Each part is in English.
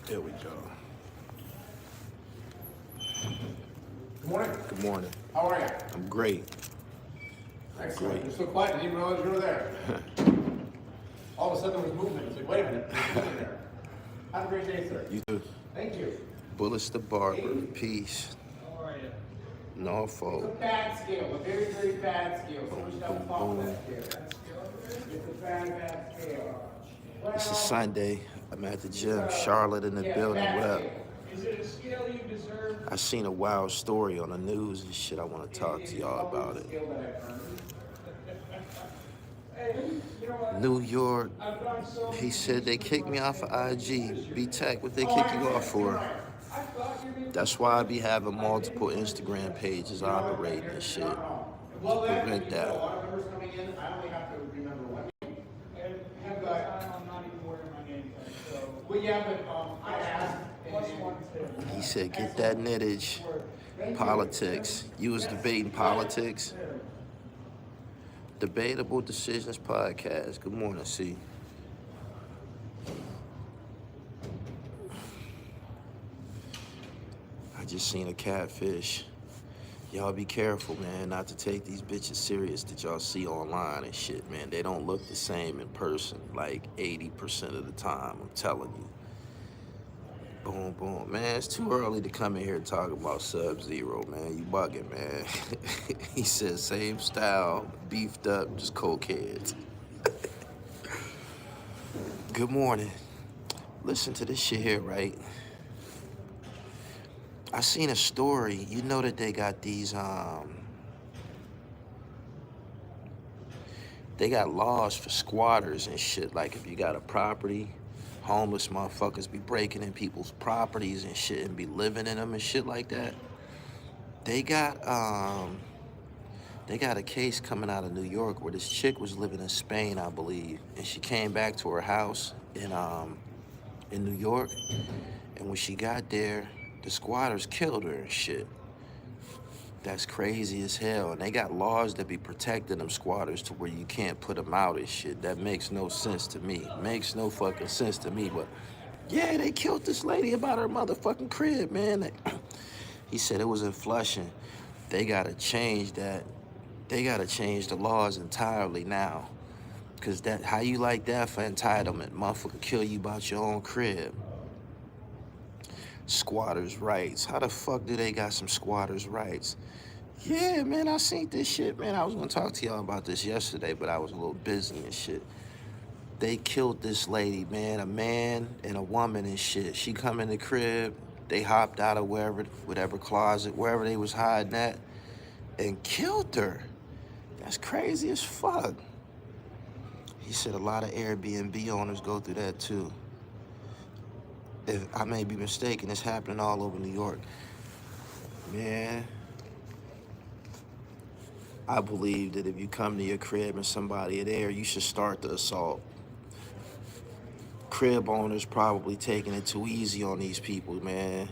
There we go. Good morning. Good morning. How are you? I'm great. Excellent. You're so quiet, I didn't even realize you were there. All of a sudden there was movement. It's like, wait a minute, there's movement there. Have a great day, sir. You too. Thank you. Bullis the barber. Peace. How are you? Norfolk. It's a bad scale, a very, very bad scale. Someone should have a follow that scale. It's a bad scale. It's a Sunday. I'm at the gym. Charlotte in the building. What up? Is it a scale you deserve? I seen a wild story on the news and shit. I want to talk to y'all about it. New York. He said they kicked me off of IG. B-Tech, what they kick you off for? That's why I be having multiple Instagram pages operating and shit. To prevent that. He said, get that knittage. Politics. You was debating politics. Debatable Decisions Podcast. Good morning, C. I just seen a catfish. Y'all be careful, man, not to take these bitches serious that y'all see online and shit, man. They don't look the same in person, like 80% of the time, I'm telling you. Boom, boom. Man, it's too early to come in here and talk about Sub-Zero, man. You bugging, man. He said same style, beefed up, just cokeheads. Good morning. Listen to this shit here, right? I seen a story. You know that they got these, they got laws for squatters and shit. Like if you got a property, homeless motherfuckers be breaking in people's properties and shit and be living in them and shit like that. They got a case coming out of New York where this chick was living in Spain, I believe, and she came back to her house in New York, and when she got there, the squatters killed her and shit. That's crazy as hell. And they got laws that be protecting them squatters to where you can't put them out and shit. That makes no sense to me. Makes no fucking sense to me. But yeah, they killed this lady about her motherfucking crib, man. He said it was in Flushing. They gotta change that. They gotta change the laws entirely now. Cause that, how you like that for entitlement? Motherfucker kill you about your own crib. Squatters' rights. How the fuck do they got some squatters' rights? Yeah, man, I seen this shit, man. I was gonna talk to y'all about this yesterday, but I was a little busy and shit. They killed this lady, man, a man and a woman and shit. She come in the crib, they hopped out of whatever closet, wherever they was hiding at, and killed her. That's crazy as fuck. He said a lot of Airbnb owners go through that too. If I may be mistaken, it's happening all over New York. Man, I believe that if you come to your crib and somebody there, you should start the assault. Crib owners probably taking it too easy on these people, man.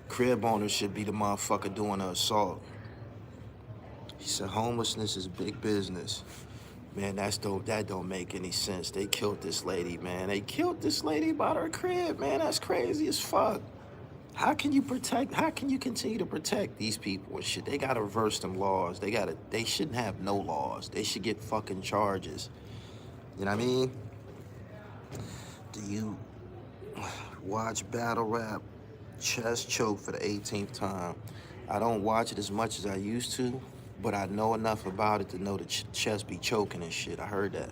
Crib owners should be the motherfucker doing the assault. He said homelessness is big business. Man, that don't make any sense. They killed this lady, man. They killed this lady about her crib, man. That's crazy as fuck. How can you continue to protect these people and shit? They gotta reverse them laws. They shouldn't have no laws. They should get fucking charges. You know what I mean? Do you watch battle rap? Chest choke for the 18th time. I don't watch it as much as I used to, but I know enough about it to know that chest be choking and shit. I heard that.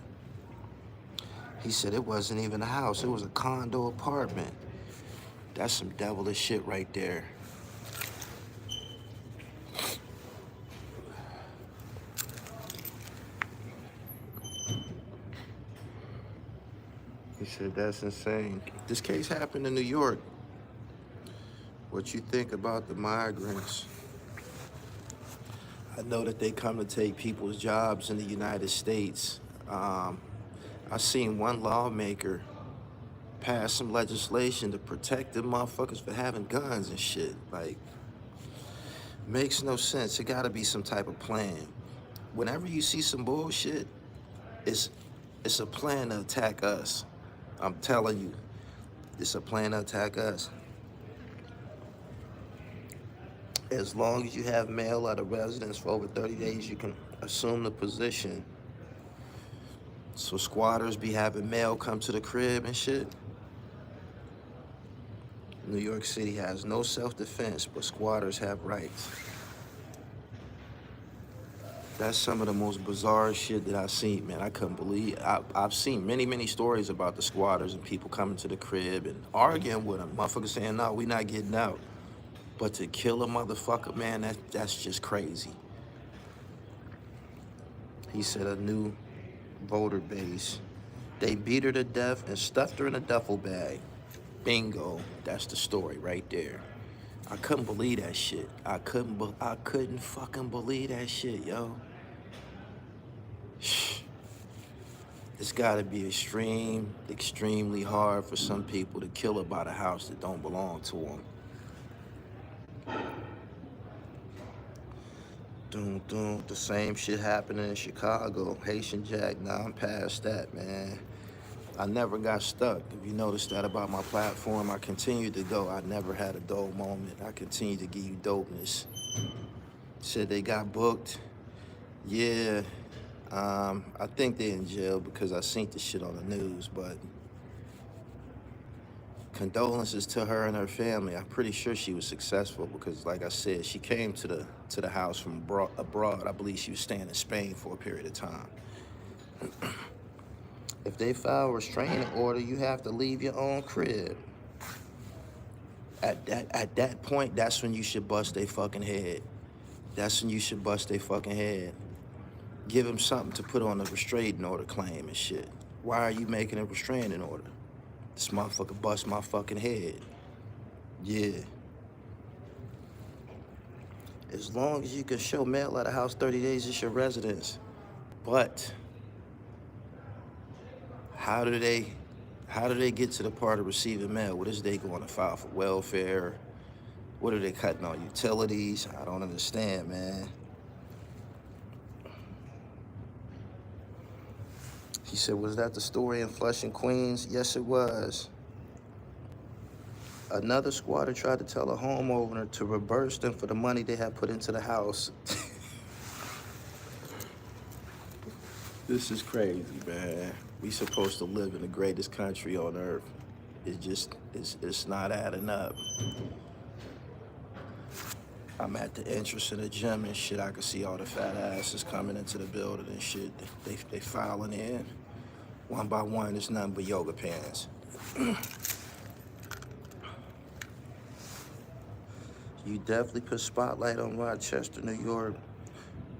He said it wasn't even a house. It was a condo apartment. That's some devilish shit right there. He said that's insane. This case happened in New York. What you think about the migrants? I know that they come to take people's jobs in the United States. I seen one lawmaker pass some legislation to protect them motherfuckers for having guns and shit. Like, Makes no sense. It gotta be some type of plan. Whenever you see some bullshit, it's a plan to attack us. I'm telling you, it's a plan to attack us. As long as you have mail at a residence for over 30 days, you can assume the position. So squatters be having mail come to the crib and shit. New York City has no self-defense, but squatters have rights. That's some of the most bizarre shit that I've seen, man. I couldn't believe. I've seen many stories about the squatters and people coming to the crib and arguing with them. Motherfuckers saying, no, we not getting out. But to kill a motherfucker, man, that's just crazy. He said a new voter base. They beat her to death and stuffed her in a duffel bag. Bingo. That's the story right there. I couldn't believe that shit. I couldn't fucking believe that shit, yo. It's gotta be extremely hard for some people to kill about a house that don't belong to them. The same shit happening in Chicago. Haitian Jack, now I'm past that, man. I never got stuck. If you noticed that about my platform, I continued to go. I never had a dull moment. I continued to give you dopeness. Said they got booked. Yeah, I think they're in jail because I seen the shit on the news, but condolences to her and her family. I'm pretty sure she was successful because, like I said, she came to the house from abroad. I believe she was staying in Spain for a period of time. If they file a restraining order, you have to leave your own crib. At that point, that's when you should bust their fucking head. That's when you should bust their fucking head. Give them something to put on a restraining order claim and shit. Why are you making a restraining order? This motherfucker bust my fucking head. Yeah. As long as you can show mail at a house 30 days, it's your residence. But how do they get to the part of receiving mail? What is they going to file for welfare? What are they cutting on utilities? I don't understand, man. He said, was that the story in Flushing, Queens? Yes, it was. Another squatter tried to tell a homeowner to reimburse them for the money they had put into the house. This is crazy, man. We supposed to live in the greatest country on earth. It's not adding up. I'm at the entrance of the gym and shit. I can see all the fat asses coming into the building and shit. They filing in. One by one, it's nothing but yoga pants. You definitely put spotlight on Rochester, New York.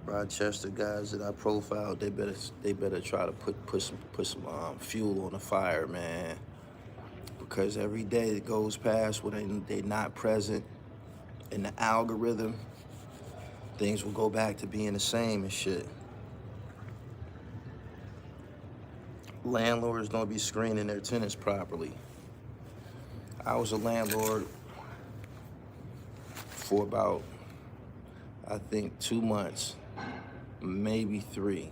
Rochester guys that I profiled, they better try to put some fuel on the fire, man. Because every day that goes past when they're not present in the algorithm, things will go back to being the same and shit. Landlords don't be screening their tenants properly. I was a landlord for about, I think, 2 months, maybe 3.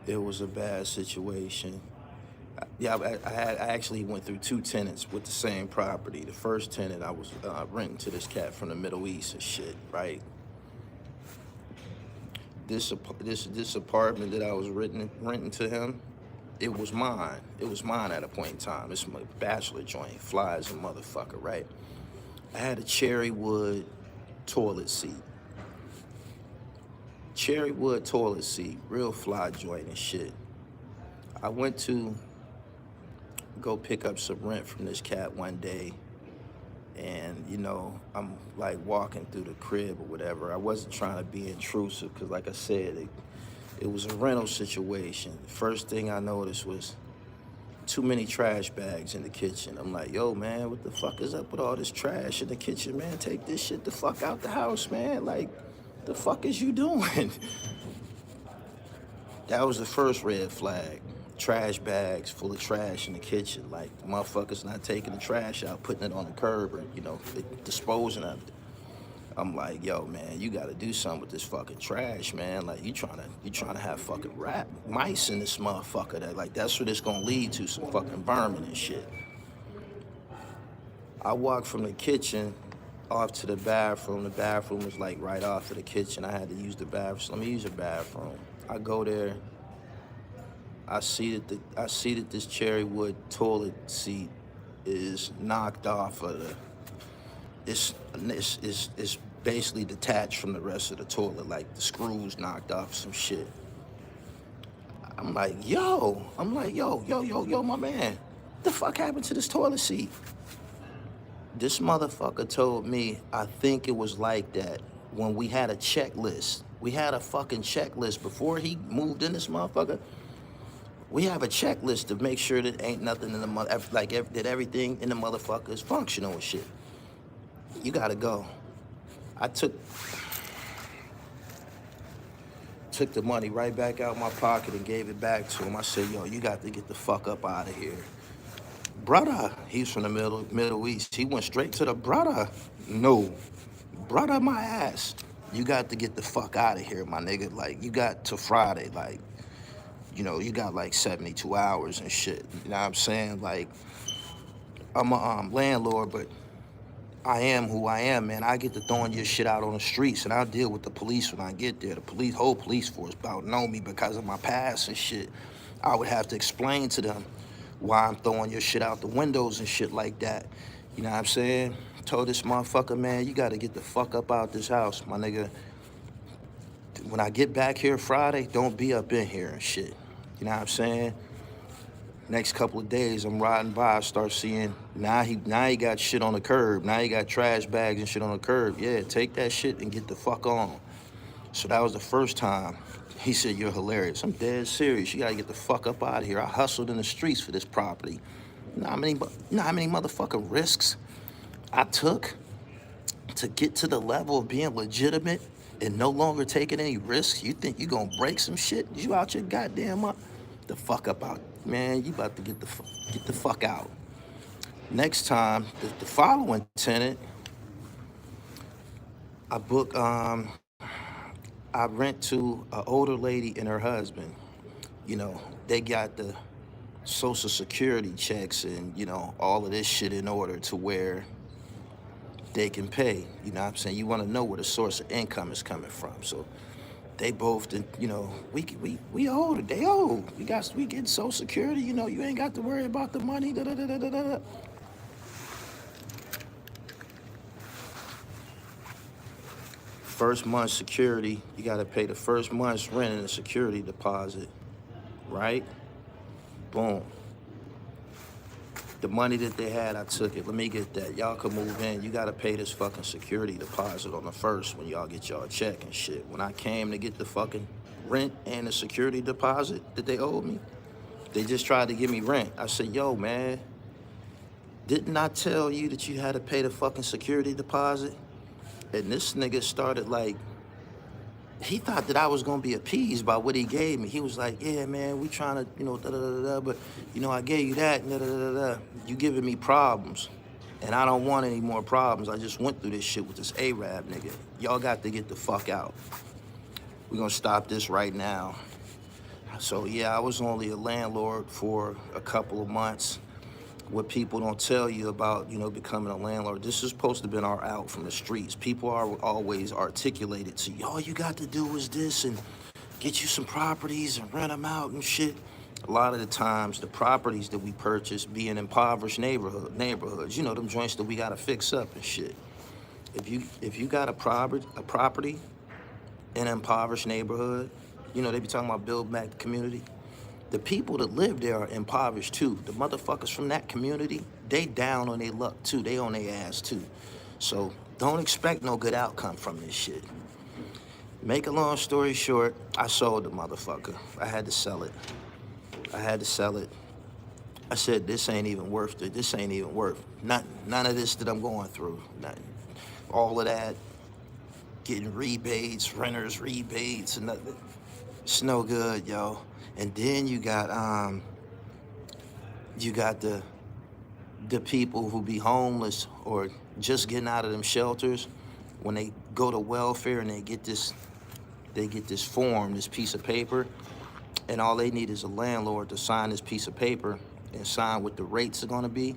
It was a bad situation. Yeah, I actually went through 2 tenants with the same property. The first tenant, I was renting to this cat from the Middle East and shit, right? This apartment that I was renting to him, it was mine. It was mine at a point in time. It's my bachelor joint, fly as a motherfucker, right? I had a cherry wood toilet seat. Cherry wood toilet seat, real fly joint and shit. I went to go pick up some rent from this cat one day, and you know, I'm like walking through the crib or whatever. I wasn't trying to be intrusive because, like I said, it was a rental situation. The first thing I noticed was too many trash bags in the kitchen. I'm like, yo, man, what the fuck is up with all this trash in the kitchen, man? Take this shit the fuck out the house, man. Like, the fuck is you doing? That was the first red flag. Trash bags full of trash in the kitchen. Like, the motherfuckers not taking the trash out, putting it on the curb or, you know, disposing of it. I'm like, yo, man, you gotta do something with this fucking trash, man. Like, you trying to have fucking rat mice in this motherfucker. That's what it's gonna lead to, some fucking vermin and shit. I walked from the kitchen off to the bathroom. The bathroom was like right off of the kitchen. I had to use the bathroom. So let me use the bathroom. I go there. I see that this cherry wood toilet seat is knocked off of the. It's basically detached from the rest of the toilet, like the screws knocked off some shit. I'm like, yo, my man, what the fuck happened to this toilet seat? This motherfucker told me, I think it was like that when we had a checklist. We had a fucking checklist before he moved in this motherfucker. We have a checklist to make sure that ain't nothing in the that everything in the motherfucker is functional and shit. You gotta go. I took the money right back out of my pocket and gave it back to him. I said, yo, you got to get the fuck up out of here. Brother, he's from the Middle East. He went straight to the brother. No, brother, my ass. You got to get the fuck out of here, my nigga. Like, you got to Friday, like, you know, you got like 72 hours and shit. You know what I'm saying? Like, I'm a landlord, but I am who I am, man. I get to throwing your shit out on the streets, and I'll deal with the police when I get there. The whole police force about know me because of my past and shit. I would have to explain to them why I'm throwing your shit out the windows and shit like that. You know what I'm saying? Told this motherfucker, man, you gotta get the fuck up out this house, my nigga. When I get back here Friday, don't be up in here and shit. You know what I'm saying? Next couple of days, I'm riding by, I start seeing, now he got shit on the curb. Now he got trash bags and shit on the curb. Yeah, take that shit and get the fuck on. So that was the first time. He said, you're hilarious. I'm dead serious. You gotta get the fuck up out of here. I hustled in the streets for this property. You know how many motherfucking risks I took to get to the level of being legitimate and no longer taking any risks? You think you gonna break some shit? You out your goddamn up? The fuck up out. Man, you about to get the fuck out. Next time, the following tenant, I book, I rent to an older lady and her husband. You know, they got the Social Security checks and, you know, all of this shit in order to where they can pay. You know what I'm saying? You want to know where the source of income is coming from. So they both, you know, we old, they old. We get Social Security, you know, you ain't got to worry about the money, da da da da da da. First month's security, you gotta pay the first month's rent and the security deposit, right? Boom. The money that they had, I took it. Let me get that. Y'all can move in. You gotta pay this fucking security deposit on the first when y'all get y'all check and shit. When I came to get the fucking rent and the security deposit that they owed me, they just tried to give me rent. I said, yo, man, didn't I tell you that you had to pay the fucking security deposit? And this nigga started like, he thought that I was gonna be appeased by what he gave me. He was like, yeah, man, we trying to, you know, da da da da, but, you know, I gave you that, da da da da. You giving me problems, and I don't want any more problems. I just went through this shit with this Arab nigga. Y'all got to get the fuck out. We're gonna stop this right now. So, yeah, I was only a landlord for a couple of months. What people don't tell you about, you know, becoming a landlord. This is supposed to have been our out from the streets. People are always articulated to you, all you got to do is this and get you some properties and rent them out and shit. A lot of the times, the properties that we purchase be in impoverished neighborhoods. You know, them joints that we got to fix up and shit. If you got a property in an impoverished neighborhood, you know, they be talking about build back the community. The people that live there are impoverished too. The motherfuckers from that community, they down on their luck too. They on their ass too. So don't expect no good outcome from this shit. Make a long story short, I sold the motherfucker. I had to sell it. I said, this ain't even worth it. This ain't even worth none of this that I'm going through. Nothing. All of that, getting rebates, renters rebates, and nothing. It's no good, yo. And then you got the people who be homeless or just getting out of them shelters. when they go to welfare and they get this form, this piece of paper, and all they need is a landlord to sign this piece of paper and sign what the rates are gonna be,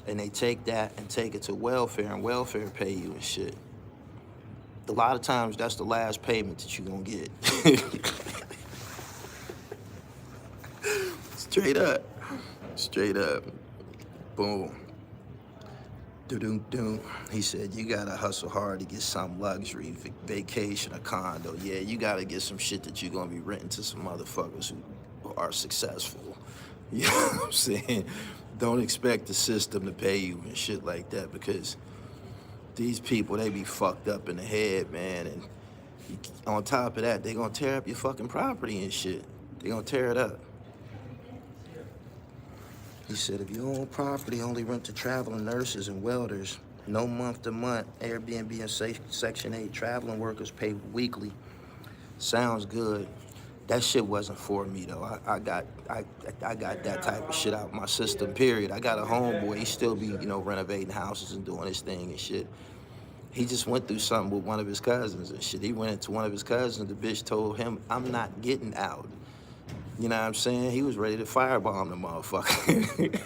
and they take that and take it to welfare, and welfare pay you and shit. A lot of times, that's the last payment that you're gonna get. Straight up. Straight up. Boom. Do-do-do. He said, you gotta hustle hard to get some luxury, vacation, a condo. Yeah, you gotta get some shit that you're gonna be renting to some motherfuckers who are successful. You know what I'm saying? Don't expect the system to pay you and shit like that, because these people, they be fucked up in the head, man. And on top of that, they gonna tear up your fucking property and shit. They gonna tear it up. He said, if you own property, only rent to traveling nurses and welders. No month to month. Airbnb and Section 8 traveling workers pay weekly. Sounds good. That shit wasn't for me though. I got that type of shit out my system, period. I got a homeboy, he still be, renovating houses and doing his thing and shit. He just went through something with one of his cousins and shit. He went into one of his cousins, the bitch told him, I'm not getting out. You know what I'm saying? He was ready to firebomb the motherfucker.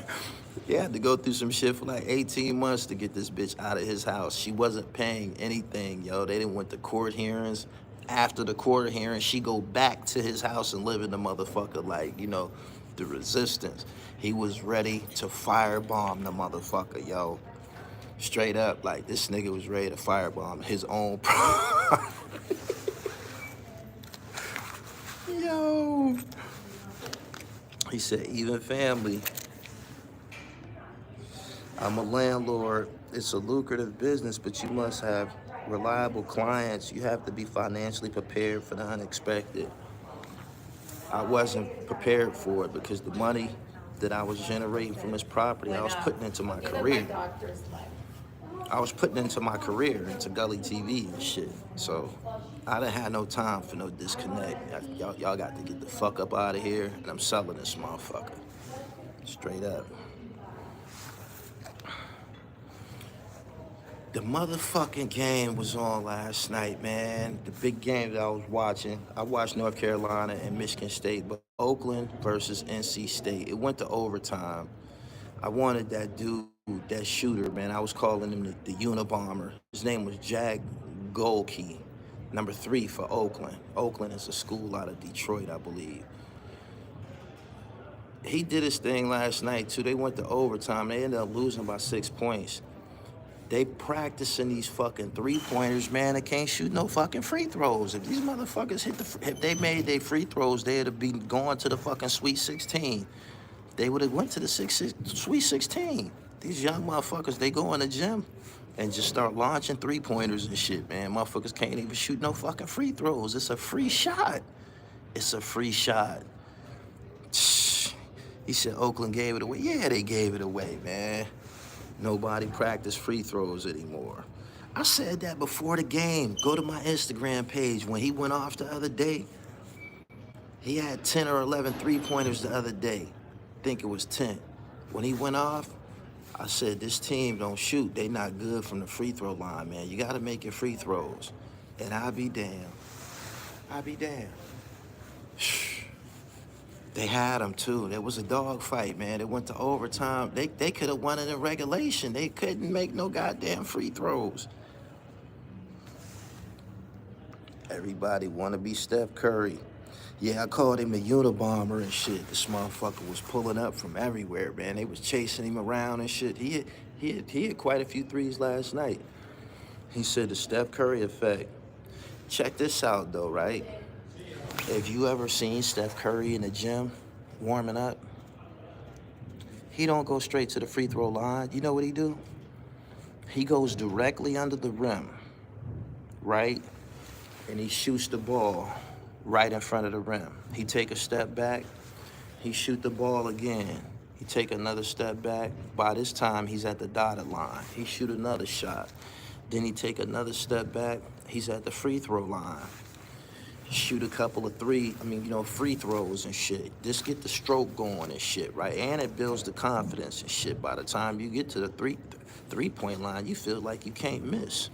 He had to go through some shit for like 18 months to get this bitch out of his house. She wasn't paying anything, yo. They didn't went to court hearings. After the court hearing, she go back to his house and live in the motherfucker like, the resistance. He was ready to firebomb the motherfucker, yo. Straight up, like, this nigga was ready to firebomb his own Yo. He said, even family. I'm a landlord. It's a lucrative business, but you must have reliable clients. You have to be financially prepared for the unexpected. I wasn't prepared for it because the money that I was generating from this property, I was putting into my career. I was putting into my career, into Gully TV and shit. So I didn't have no time for no disconnect. Y'all got to get the fuck up out of here, and I'm selling this motherfucker. Straight up. The motherfucking game was on last night, man. The big game that I was watching. I watched North Carolina and Michigan State, but Oakland versus NC State. It went to overtime. I wanted that dude, that shooter, man. I was calling him the Unabomber. His name was Jack Golke, number 3 for Oakland. Oakland is a school out of Detroit, I believe. He did his thing last night, too. They went to overtime. They ended up losing by 6 points. They practicing these fucking three-pointers, man. They can't shoot no fucking free throws. If these motherfuckers if they made their free throws, they'd have been going to the fucking Sweet 16. They would have went to the Sweet 16. These young motherfuckers, they go in the gym and just start launching three-pointers and shit, man. Motherfuckers can't even shoot no fucking free throws. It's a free shot. It's a free shot. He said Oakland gave it away. Yeah, they gave it away, man. Nobody practice free throws anymore. I said that before the game. Go to my Instagram page. When he went off the other day, he had 10 or 11 three-pointers the other day. I think it was 10. When he went off, I said, this team don't shoot. They not good from the free throw line, man. You got to make your free throws. And I'll be damned. I'll be damned. They had them, too. There was a dog fight, man. It went to overtime. They could have won it in regulation. They couldn't make no goddamn free throws. Everybody want to be Steph Curry. Yeah, I called him the Unabomber and shit. This motherfucker was pulling up from everywhere, man. They was chasing him around and shit. He had quite a few threes last night. He said the Steph Curry effect. Check this out, though, right? Have you ever seen Steph Curry in the gym warming up? He don't go straight to the free throw line. You know what he do? He goes directly under the rim, right? And he shoots the ball right in front of the rim. He take a step back, he shoot the ball again. He take another step back. By this time, he's at the dotted line. He shoot another shot. Then he take another step back. He's at the free throw line. Shoot a couple of free throws and shit. Just get the stroke going and shit, right? And it builds the confidence and shit. By the time you get to the three-point line, you feel like you can't miss.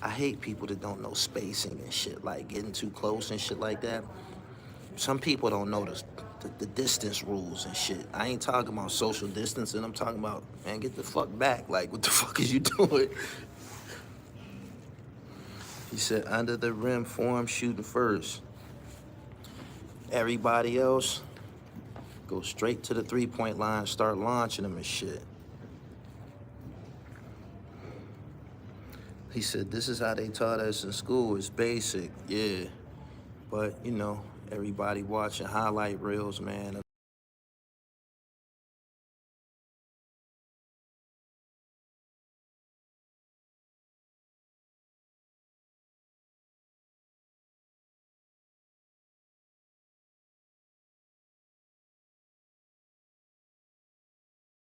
I hate people that don't know spacing and shit, like getting too close and shit like that. Some people don't know the distance rules and shit. I ain't talking about social distancing. I'm talking about, man, get the fuck back. Like, what the fuck is you doing? He said, under the rim form, shooting first. Everybody else, go straight to the three-point line, start launching them and shit. He said, this is how they taught us in school. It's basic, yeah. But, you know, everybody watching highlight reels, man,